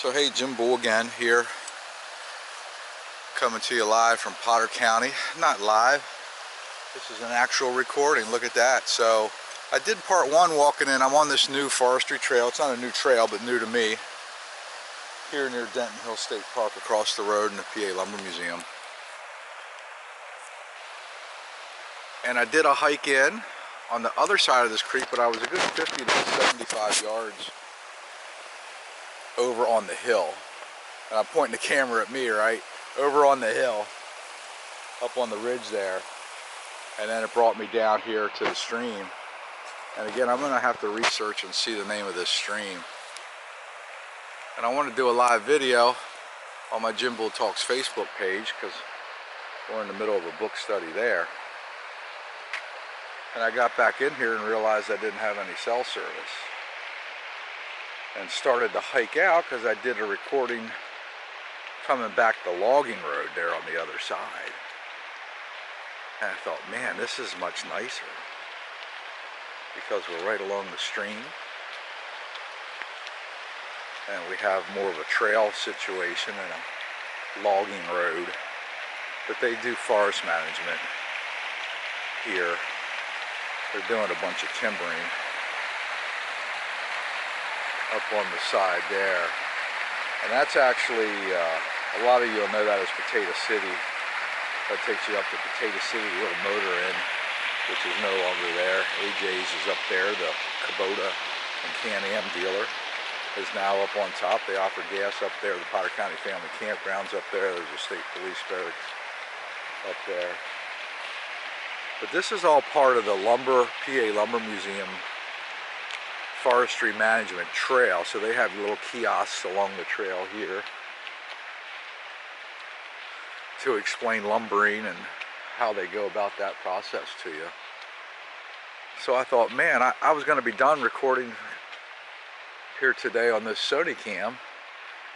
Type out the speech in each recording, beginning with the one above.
So hey, Jim Bull again here, coming to you live from Potter County. Not live, this is an actual recording. Look at that. So I did part one walking in. I'm on this new forestry trail. It's not a new trail, but new to me, here near Denton Hill State Park, across the road in the PA Lumber Museum. And I did a hike in on the other side of this creek, but I was a good 50 to 75 yards over on the hill. And I'm pointing the camera at me, right? Over on the hill, up on the ridge there. And then it brought me down here to the stream. And again, I'm gonna have to research and see the name of this stream. And I want to do a live video on my Jim Bull Talks Facebook page, because we're in the middle of a book study there. And I got back in here and realized I didn't have any cell service. And started to hike out because I did a recording coming back the logging road there on the other side. And I thought, man, this is much nicer because we're right along the stream. And we have more of a trail situation and a logging road. But they do forest management here. They're doing a bunch of timbering up on the side there. And that's actually, a lot of you will know that as Potato City. That takes you up to Potato City, Little Motor Inn, which is no longer there. AJ's is up there, the Kubota and Can-Am dealer is now up on top. They offer gas up there. The Potter County Family Campground's up there. There's a state police barracks up there. But this is all part of the PA Lumber Museum Forestry Management Trail. So they have little kiosks along the trail here to explain lumbering and how they go about that process to you. So I thought, man, I was going to be done recording here today on this Sony cam,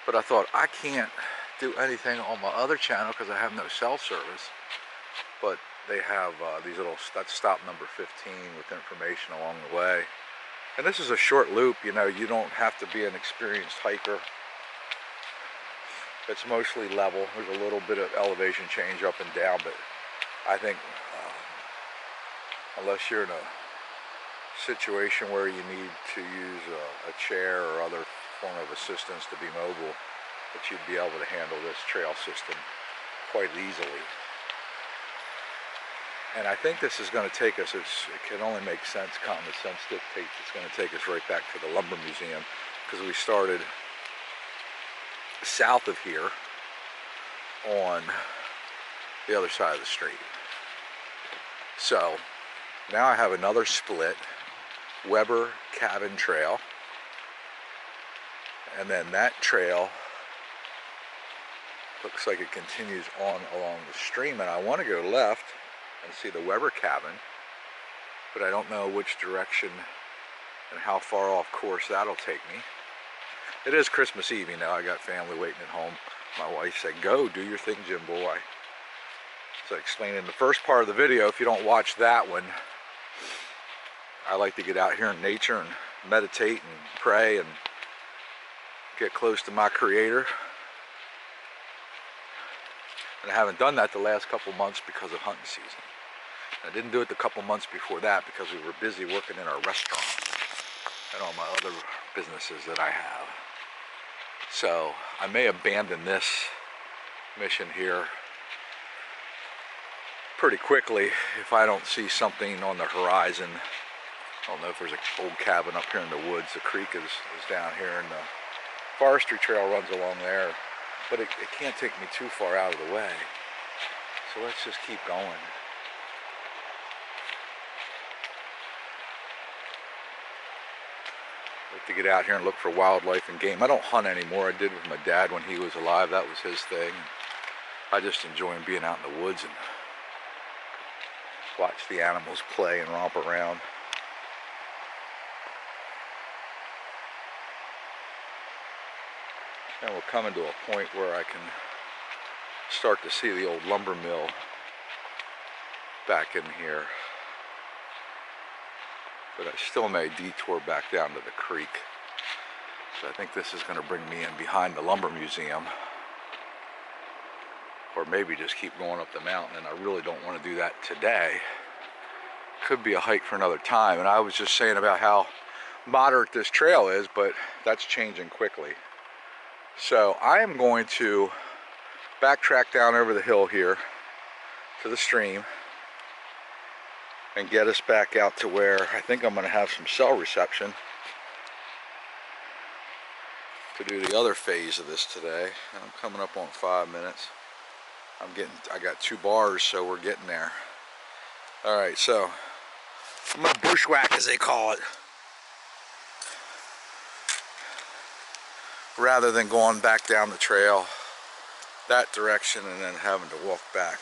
but I thought I can't do anything on my other channel because I have no cell service. But they have these little, that's stop number 15 with information along the way. And this is a short loop, you know, you don't have to be an experienced hiker. It's mostly level. There's a little bit of elevation change up and down, but I think unless you're in a situation where you need to use a chair or other form of assistance to be mobile, that you'd be able to handle this trail system quite easily. And I think this is going to take us, it can only make sense, common sense dictates it's going to take us right back to the Lumber Museum, because we started south of here on the other side of the street. So now I have another split, Weber Cabin Trail, and then that trail looks like it continues on along the stream, and I want to go left and see the Weber Cabin, but I don't know which direction and how far off course that'll take me. It is Christmas Eve, you know, I got family waiting at home. My wife said, go, do your thing, Jim Bull. So I explained in the first part of the video, if you don't watch that one, I like to get out here in nature and meditate and pray and get close to my Creator. And I haven't done that the last couple months because of hunting season. I didn't do it the couple months before that because we were busy working in our restaurant and all my other businesses that I have. So I may abandon this mission here pretty quickly if I don't see something on the horizon. I don't know if there's an old cabin up here in the woods. The creek is down here and the forestry trail runs along there. But it can't take me too far out of the way. So let's just keep going. I like to get out here and look for wildlife and game. I don't hunt anymore. I did with my dad when he was alive. That was his thing. I just enjoy being out in the woods and watch the animals play and romp around. And we're coming to a point where I can start to see the old lumber mill back in here. But I still may detour back down to the creek. So I think this is going to bring me in behind the lumber museum, or maybe just keep going up the mountain, and I really don't want to do that today. Could be a hike for another time. And I was just saying about how moderate this trail is, but that's changing quickly. So I am going to backtrack down over the hill here to the stream and get us back out to where I think I'm going to have some cell reception to do the other phase of this today. And I'm coming up on 5 minutes. I got 2 bars, so we're getting there. All right, so I'm gonna bushwhack, as they call it, rather than going back down the trail that direction and then having to walk back.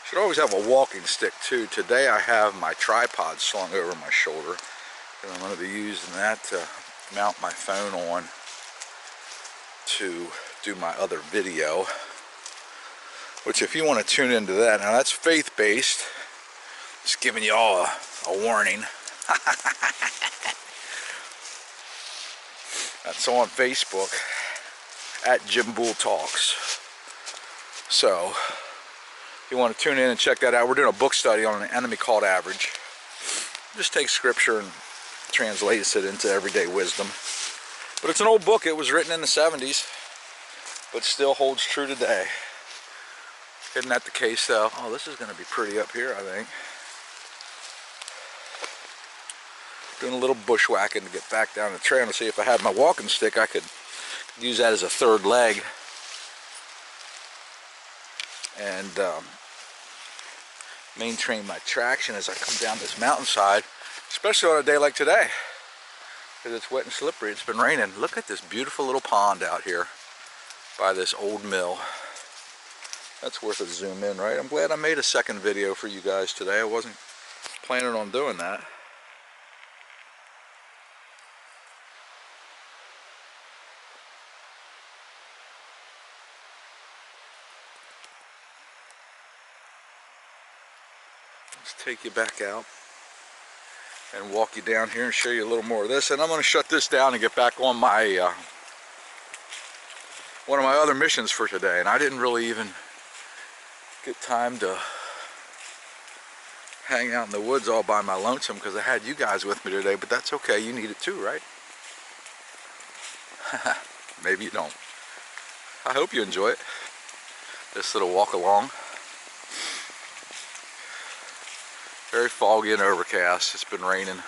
Should always have a walking stick too. Today I have my tripod slung over my shoulder, and I'm going to be using that to mount my phone on to do my other video, which, if you want to tune into that, now that's faith-based, just giving you all a warning. That's on Facebook at Jim Bull Talks. So if you want to tune in and check that out, we're doing a book study on an enemy called average. Just takes scripture and translates it into everyday wisdom. But it's an old book. It was written in the 70s, but still holds true today. Isn't that the case, though? Oh, this is going to be pretty up here, I think. Doing a little bushwhacking to get back down the trail to see if I had my walking stick, I could use that as a third leg and maintain my traction as I come down this mountainside, especially on a day like today, because it's wet and slippery. It's been raining. Look at this beautiful little pond out here by this old mill. That's worth a zoom in, right? I'm glad I made a second video for you guys today. I wasn't planning on doing that. Let's take you back out and walk you down here and show you a little more of this. And I'm going to shut this down and get back on my one of my other missions for today. And I didn't really even get time to hang out in the woods all by my lonesome because I had you guys with me today, but that's okay. You need it too, right? Maybe you don't. I hope you enjoy it. This little walk along. Very foggy and overcast. It's been raining.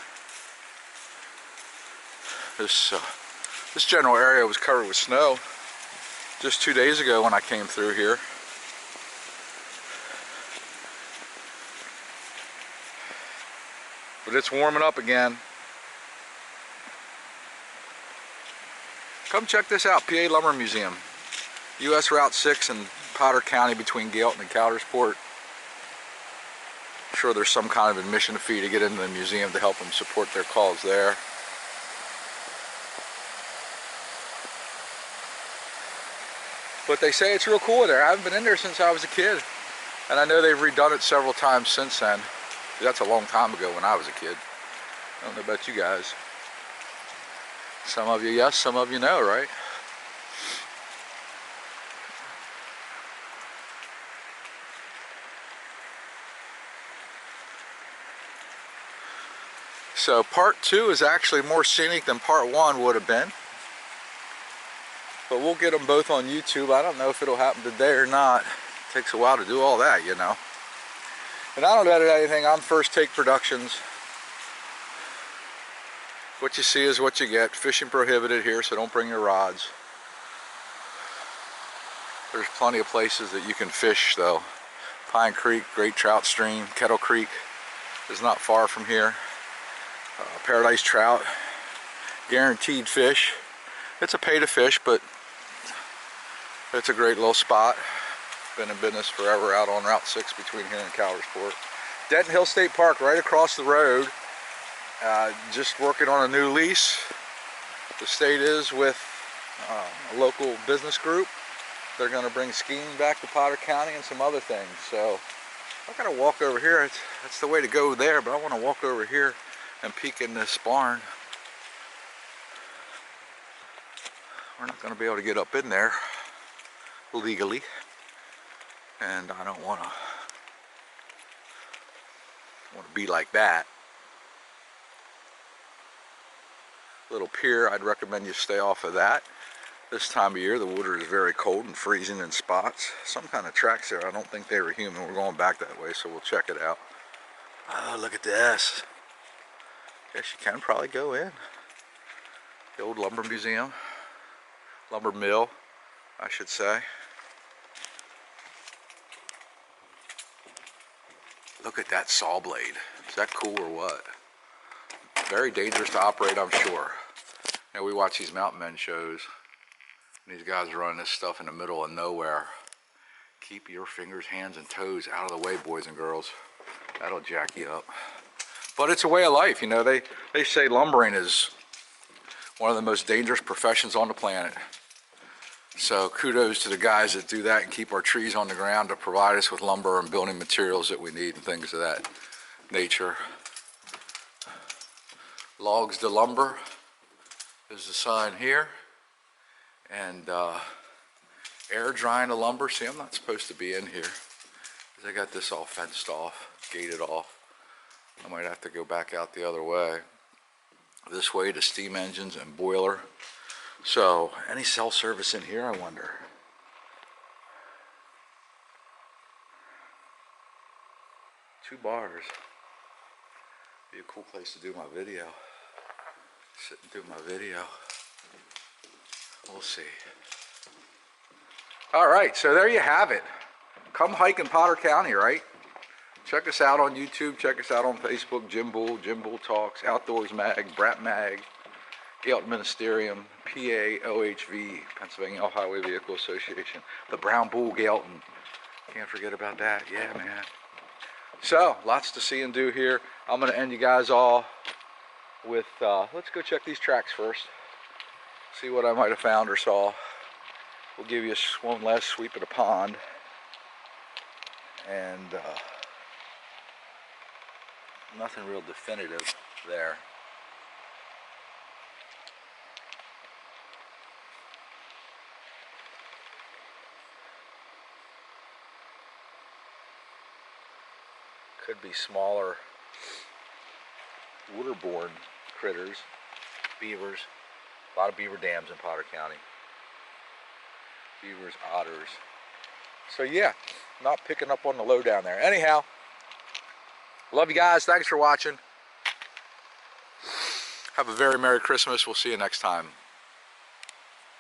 This general area was covered with snow just 2 days ago when I came through here. But it's warming up again. Come check this out, PA Lumber Museum. US Route 6 in Potter County between Gailton and Coudersport. I'm sure there's some kind of admission fee to get into the museum to help them support their cause there. But they say it's real cool there. I haven't been in there since I was a kid. And I know they've redone it several times since then. That's a long time ago when I was a kid. I don't know about you guys. Some of you yes, some of you no, right? So part 2 is actually more scenic than part 1 would have been. But we'll get them both on YouTube. I don't know if it'll happen today or not. It takes a while to do all that, you know. And I don't edit anything. I'm First Take Productions. What you see is what you get. Fishing prohibited here, so don't bring your rods. There's plenty of places that you can fish, though. Pine Creek, Great Trout Stream, Kettle Creek is not far from here. Paradise Trout, guaranteed fish. It's a pay to fish, but it's a great little spot. Been in business forever out on Route 6 between here and Coudersport. Denton Hill State Park right across the road. Just working on a new lease. The state is with a local business group. They're going to bring skiing back to Potter County and some other things. So I got to walk over here. That's the way to go there, but I want to walk over here and peek in this barn. We're not going to be able to get up in there legally, and I don't want to be like that. Little pier, I'd recommend you stay off of that. This time of year the water is very cold and freezing in spots. Some kind of tracks there. I don't think they were human. We're going back that way, so we'll check it out. Oh, look at this. Guess you can probably go in. The old lumber museum. Lumber mill, I should say. Look at that saw blade. Is that cool or what? Very dangerous to operate, I'm sure. Now, we watch these mountain men shows, and these guys are running this stuff in the middle of nowhere. Keep your fingers, hands, and toes out of the way, boys and girls. That'll jack you up. But it's a way of life, you know. They say lumbering is one of the most dangerous professions on the planet. So kudos to the guys that do that and keep our trees on the ground to provide us with lumber and building materials that we need and things of that nature. Logs to lumber is the sign here. And air drying the lumber. See, I'm not supposed to be in here because I got this all fenced off, gated off. I might have to go back out the other way. This way to steam engines and boiler. So, any cell service in here, I wonder? Two bars. Be a cool place to do my video. Sit and do my video. We'll see. Alright, so there you have it. Come hike in Potter County, right? Check us out on YouTube. Check us out on Facebook. Jim Bull Talks, Outdoors Mag, Brat Mag, Gailton Ministerium, PAOHV, Pennsylvania Highway Vehicle Association, the Brown Bull Gailton. Can't forget about that. Yeah, man. So, lots to see and do here. I'm going to end you guys all with, let's go check these tracks first. See what I might have found or saw. We'll give you one last sweep of the pond. And nothing real definitive there. Could be smaller waterborne critters, beavers. A lot of beaver dams in Potter County. Beavers, otters. So yeah, not picking up on the low down there. Anyhow, love you guys. Thanks for watching. Have a very Merry Christmas. We'll see you next time.